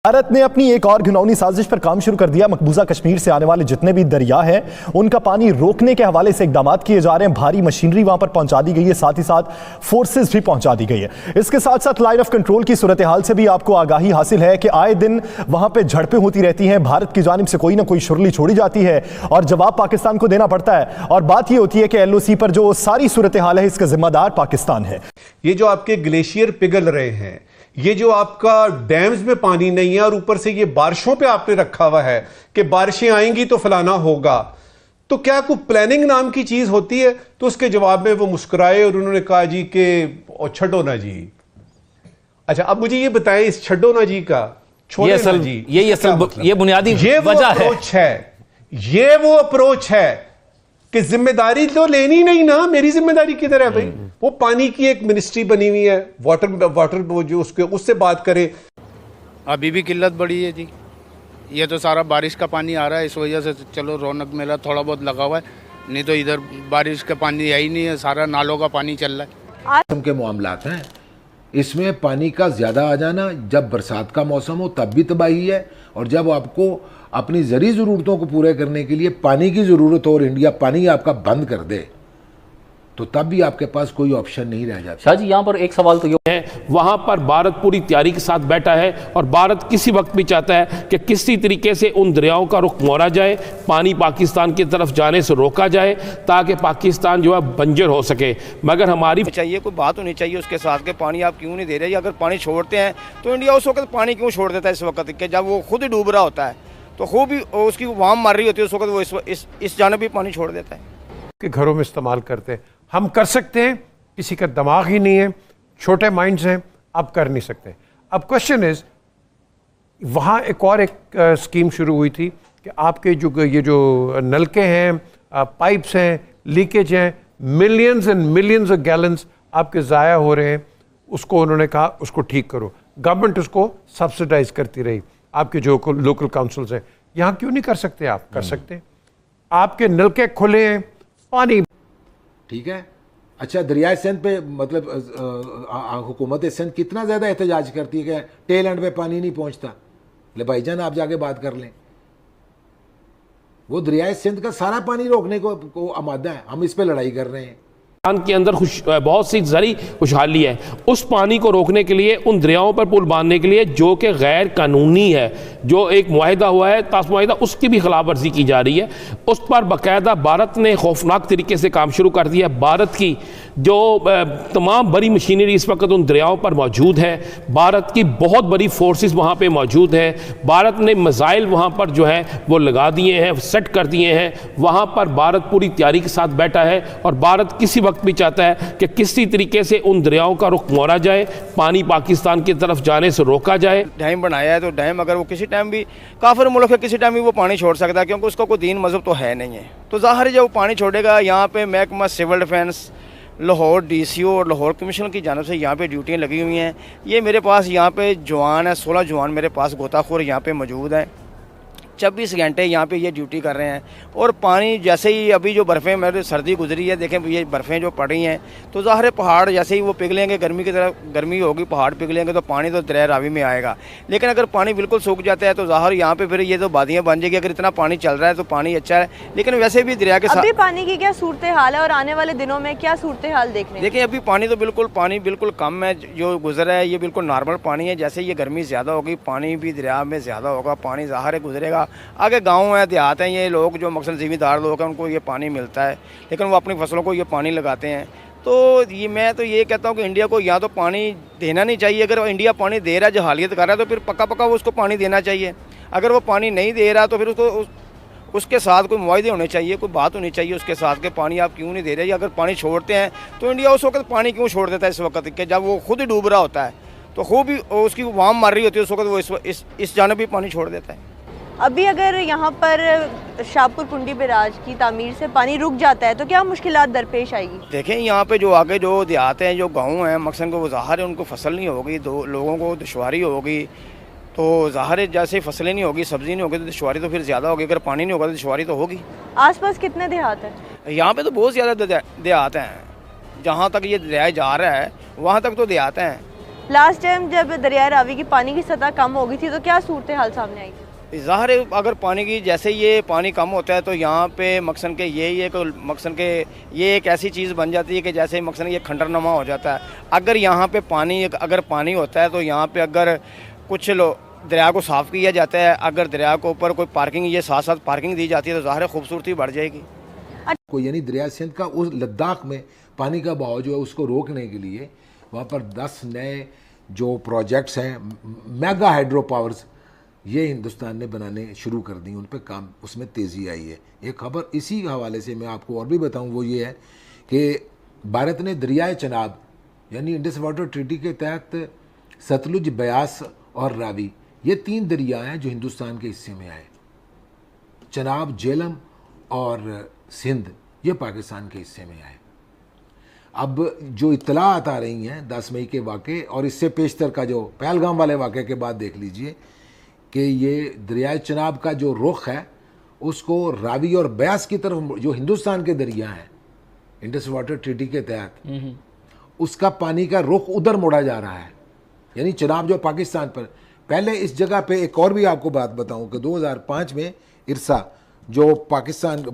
भारत ने अपनी एक और घिनौनी साजिश पर काम शुरू कर दिया। मकबूजा कश्मीर से आने वाले जितने भी दरिया हैं उनका पानी रोकने के हवाले से इकदाम किए जा रहे हैं। भारी मशीनरी वहां पर पहुंचा दी गई है, साथ ही साथ फोर्सेस भी पहुंचा दी गई है। इसके साथ साथ लाइन ऑफ कंट्रोल की सूरत हाल से भी आपको आगाही हासिल है कि आए दिन वहां पर झड़पें होती रहती हैं, भारत की जानिब से कोई ना कोई शुरली छोड़ी जाती है और जवाब पाकिस्तान को देना पड़ता है। और बात यह होती है कि LOC पर जो सारी सूरत हाल है इसका जिम्मेदार पाकिस्तान है। ये जो आपके ग्लेशियर पिघल रहे हैं, ये जो आपका डैम्स में पानी नहीं है और ऊपर से ये बारिशों पे आपने रखा हुआ है कि बारिशें आएंगी तो फलाना होगा, तो क्या कोई प्लानिंग नाम की चीज होती है? तो उसके जवाब में वो मुस्कुराए और उन्होंने कहा जी कि छड्डो ना जी। अच्छा, अब मुझे ये बताएं, इस छड्डो ना जी का छोड़ो ना जी, ये बुनियादी वजह है। ये वो अप्रोच है कि जिम्मेदारी तो लेनी नहीं ना, मेरी जिम्मेदारी किधर है भाई? वो पानी की एक मिनिस्ट्री बनी हुई है, वाटर वो जो उससे बात करे। अभी भी किल्लत बड़ी है जी। ये तो सारा बारिश का पानी आ रहा है, इस वजह से चलो रौनक मेला थोड़ा बहुत लगा हुआ है, नहीं तो इधर बारिश का पानी है ही नहीं है, सारा नालों का पानी चल रहा है। के मामलात हैं, इसमें पानी का ज़्यादा आ जाना, जब बरसात का मौसम हो तब भी तबाही है, और जब आपको अपनी ज़रूरी ज़रूरतों को पूरे करने के लिए पानी की ज़रूरत हो और इंडिया पानी आपका बंद कर दे, तो तब भी आपके पास कोई ऑप्शन नहीं रह जाता। शाह जी, यहाँ पर एक सवाल तो ये है, वहाँ पर भारत पूरी तैयारी के साथ बैठा है और भारत किसी वक्त भी चाहता है कि किसी तरीके से उन दरियाओं का रुख मोड़ा जाए, पानी पाकिस्तान की तरफ जाने से रोका जाए ताकि पाकिस्तान जो है बंजर हो सके। मगर हमारी चाहिए कोई बात होनी चाहिए उसके साथ के पानी आप क्यों नहीं दे रहे? अगर पानी छोड़ते हैं तो इंडिया उस वक्त पानी क्यों छोड़ देता है? इस वक्त के जब वो खुद ही डूब रहा होता है तो खूब ही उसकी वाम मार रही होती है, उस वक्त वो इस जानब भी पानी छोड़ देता है कि घरों में इस्तेमाल करते हैं। हम कर सकते हैं, किसी का दिमाग ही नहीं है, छोटे माइंड्स हैं, अब कर नहीं सकते। अब क्वेश्चन इज, वहाँ एक स्कीम शुरू हुई थी कि आपके ये जो नलके हैं, पाइप्स हैं, लीकेज हैं, millions and millions of gallons आपके ज़ाया हो रहे हैं, उसको उन्होंने कहा उसको ठीक करो। गवर्नमेंट उसको सब्सिडाइज करती रही। आपके जो लोकल काउंसिल्स हैं, यहाँ क्यों नहीं कर सकते? आप कर सकते हैं, आपके नलके खुले हैं, पानी ठीक है। अच्छा, दरियाए सिंध पे मतलब हुकूमत सिंध कितना ज़्यादा एहतजाज करती है कि टेल एंड पे पानी नहीं पहुंचता। ले भाईजान, आप जाके बात कर लें, वो दरियाए सिंध का सारा पानी रोकने को आमादा है, हम इस पे लड़ाई कर रहे हैं। के अंदर बहुत सी ज़री खुशहाली है। उस पानी को रोकने के लिए, उन दरियाओं पर पुल बांधने के लिए जो कि गैर कानूनी है, जो एक मुआहिदा हुआ है ताश मुआहिदा, उसकी भी खिलाफ वर्जी की जा रही है। उस पर बाकायदा भारत ने खौफनाक तरीके से काम शुरू कर दिया। भारत की जो तमाम बड़ी मशीनरी इस वक्त उन दरियाओं पर मौजूद है, भारत की बहुत बड़ी फोर्सेस वहाँ पर मौजूद है, भारत ने मिसाइल वहाँ पर जो है वो लगा दिए हैं, सेट कर दिए हैं। वहाँ पर भारत पूरी तैयारी के साथ बैठा है और भारत किसी वक्त भी चाहता है कि किसी तरीके से उन दरियाओं का रुख मोड़ा जाए, पानी पाकिस्तान की तरफ जाने से रोका जाए। डैम बनाया है तो डैम अगर वो किसी टाइम भी, काफिर मुल्क है, किसी टाइम भी वो पानी छोड़ सकता है, क्योंकि उसका कोई दीन मजहब तो है नहीं है। तो ज़ाहिर है जब वो पानी छोड़ेगा, यहाँ पे महकमा सिविल डिफेंस, लाहौर DCO और लाहौर कमीशन की जानब से यहाँ पे ड्यूटियाँ लगी हुई हैं। ये मेरे पास यहाँ पे जवान है, 16 जवान मेरे पास गोताखोर यहाँ पे मौजूद हैं, 24 घंटे यहाँ पे ये ड्यूटी कर रहे हैं। और पानी जैसे ही अभी जो बर्फ़ें, मेरे सर्दी गुजरी है, देखें ये बर्फ़ें जो पड़ी हैं, तो ज़ाहिर पहाड़ जैसे ही वो पिघलेंगे, गर्मी की तरफ गर्मी होगी, पहाड़ पिघलेंगे तो पानी तो दरिया रावी में आएगा। लेकिन अगर पानी बिल्कुल सूख जाता है तो ज़ाहिर यहाँ पे फिर ये तो वादियाँ बन जाएगी। अगर इतना पानी चल रहा है तो पानी अच्छा है, लेकिन वैसे भी दरिया के साथ अभी पानी की क्या सूरत हाल है और आने वाले दिनों में क्या सूरत हाल देखने? देखिए, अभी पानी बिल्कुल कम है, जो गुजरा है ये बिल्कुल नॉर्मल पानी है। जैसे ये गर्मी ज़्यादा होगी, पानी भी दरिया में ज़्यादा होगा, पानी ज़ाहिर गुजरेगा। आगे गाँव है, देहात हैं, ये लोग जो मकसद ज़मींदार लोग हैं उनको ये पानी मिलता है, लेकिन वो अपनी फसलों को ये पानी लगाते हैं। तो ये मैं तो ये कहता हूँ कि इंडिया को या तो पानी देना नहीं चाहिए। अगर इंडिया पानी दे रहा है, जहालियत कर रहा है, तो फिर पक्का वो उसको पानी देना चाहिए। अगर वो पानी नहीं दे रहा तो फिर उसके साथ कोई मुआहदे होने चाहिए, कोई बात होनी चाहिए उसके साथ के पानी आप क्यों नहीं दे रहे? अगर पानी छोड़ते हैं तो इंडिया उस वक्त पानी क्यों छोड़ देता है? इस वक्त के जब वो खुद ही डूब रहा होता है तो खूब ही उसकी वाम मार रही होती है, उस वक्त वो इस जानब भी पानी छोड़ देता है। अभी अगर यहाँ पर शाहपुर कुंडी बैराज की तामीर से पानी रुक जाता है तो क्या मुश्किलात दरपेश आएगी? देखें, यहाँ पे जो आगे जो देहात हैं, जो गाँव हैं, मकसद को वो ज़ाहिर है उनको फसल नहीं होगी, तो लोगों को दुश्वारी होगी। तो ज़ाहिर है जैसे फसलें नहीं होगी, सब्ज़ी नहीं होगी, तो दुश्वारी तो फिर ज़्यादा होगी। अगर पानी नहीं होगा तो दुश्वारी तो होगी। आसपास कितने देहात हैं? यहाँ पे तो बहुत ज़्यादा देहात हैं। जहाँ तक ये दरिया जा रहा है वहाँ तक तो देहात हैं। लास्ट टाइम जब दरिया रावी की पानी की सतह कम हो गई थी तो क्या सूरत हाल सामने आई थी? ज़ाहिर है अगर पानी की जैसे ये पानी कम होता है तो यहाँ पे मकसन के यही एक मकसन के ये एक ऐसी चीज़ बन जाती है कि जैसे मकसन ये खंडरनुमा हो जाता है। अगर यहाँ पे अगर पानी होता है तो यहाँ पे अगर कुछ दरिया को साफ़ किया जाता है, अगर दरिया के ऊपर कोई पार्किंग ये साथ साथ पार्किंग दी जाती है तो ज़ाहिर है खूबसूरती बढ़ जाएगी। को यानी दरिया सिंध का उस लद्दाख में पानी का बहाव जो है उसको रोकने के लिए वहाँ पर 10 नए जो प्रोजेक्ट्स हैं मेगा हाइड्रो पावर्स ये हिंदुस्तान ने बनाने शुरू कर दी, उन पे काम उसमें तेज़ी आई है। एक खबर इसी हवाले से मैं आपको और भी बताऊं, वो ये है कि भारत ने दरियाए चनाब यानी इंडस वाटर ट्रीटी के तहत सतलुज, ब्यास और रावी ये 3 दरिया हैं जो हिंदुस्तान के हिस्से में आए। चनाब, झेलम और सिंध ये पाकिस्तान के हिस्से में आए। अब जो इत्तलात आ रही हैं 10 मई के वाक़े और इससे पेशतर का जो पहलगाम वाले वाक़े के बाद देख लीजिए कि ये दरियाए चनाब का जो रुख है उसको रावी और ब्यास की तरफ, जो हिंदुस्तान के दरिया हैं इंडस वाटर ट्रीटी के तहत, उसका पानी का रुख उधर मोड़ा जा रहा है। यानी चनाब जो पाकिस्तान पर, पहले इस जगह पे एक और भी आपको बात बताऊं कि 2005 में इरसा जो पाकिस्तान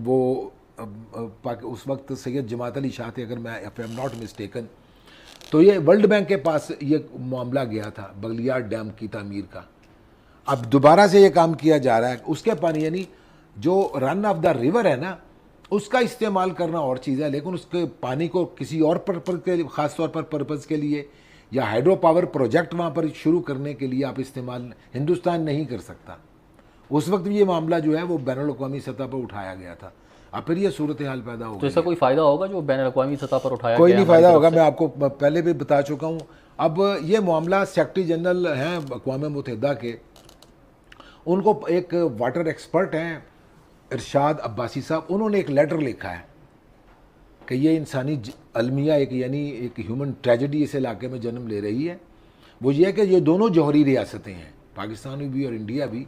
उस वक्त सैयद जमात अली शाह थे, अगर मैं if I am not mistaken, तो ये वर्ल्ड बैंक के पास ये मामला गया था बगलियार डैम की तामीर का। अब दोबारा से ये काम किया जा रहा है। उसके पानी यानी जो रन ऑफ द रिवर है ना उसका इस्तेमाल करना और चीज़ है, लेकिन उसके पानी को किसी और पर्पज़ के लिए, ख़ास तौर पर पर्पज़ के लिए या हाइड्रो पावर प्रोजेक्ट वहाँ पर शुरू करने के लिए आप इस्तेमाल हिंदुस्तान नहीं कर सकता। उस वक्त ये मामला जो है वो बैनुल-अक़वामी सतह पर उठाया गया था। अब फिर ये सूरत हाल पैदा हो गई। तो इसका कोई फ़ायदा होगा जो बैनुल-अक़वामी सतह पर उठाया कोई गया? नहीं फ़ायदा होगा, मैं आपको पहले भी बता चुका हूँ। अब ये मामला सेक्रेटरी जनरल हैं अक़वाम मुत्तहिदा के, उनको एक वाटर एक्सपर्ट हैं इरशाद अब्बासी साहब, उन्होंने एक लेटर लिखा है कि ये इंसानी अलमिया एक यानी एक ह्यूमन ट्रेजेडी इस इलाके में जन्म ले रही है। वो ये है कि ये दोनों जौहरी रियासतें हैं, पाकिस्तान भी और इंडिया भी,